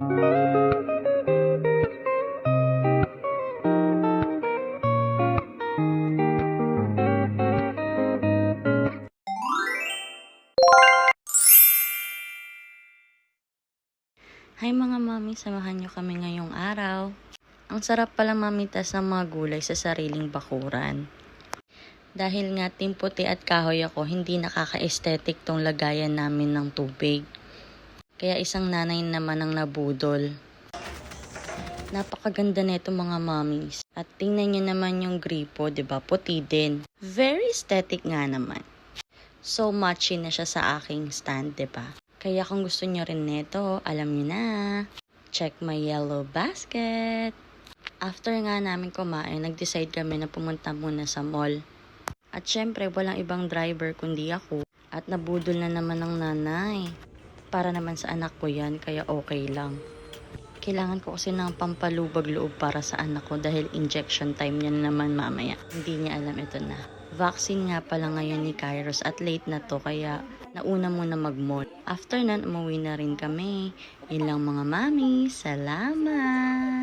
Hi mga mami, samahan nyo kami ngayong araw. Ang sarap pala mamitas ng mga gulay sa sariling bakuran. Dahil nga team puti at kahoy ako, hindi nakaka-aesthetic tong lagayan namin ng tubig. Kaya isang nanay naman ang nabudol. Napakaganda nito mga mamis. At tingnan nyo naman yung gripo, 'di ba? Puti din. Very aesthetic nga naman. So matchy na siya sa aking stand, 'di ba? Kaya kung gusto nyo rin nito, alam nyo na. Check my yellow basket. After nga namin kumain, nag-decide kami na pumunta muna sa mall. At syempre, walang ibang driver kundi ako. At nabudol na naman ng nanay. Para naman sa anak ko yan, kaya okay lang. Kailangan ko kasi ng pampalubag loob para sa anak ko dahil injection time niya na naman mamaya. Hindi niya alam ito na. Vaccine nga pala ngayon ni Kairos at late na to kaya nauna muna mag-mall. After nun, umuwi na rin kami. Yun lang mga mami. Salamat!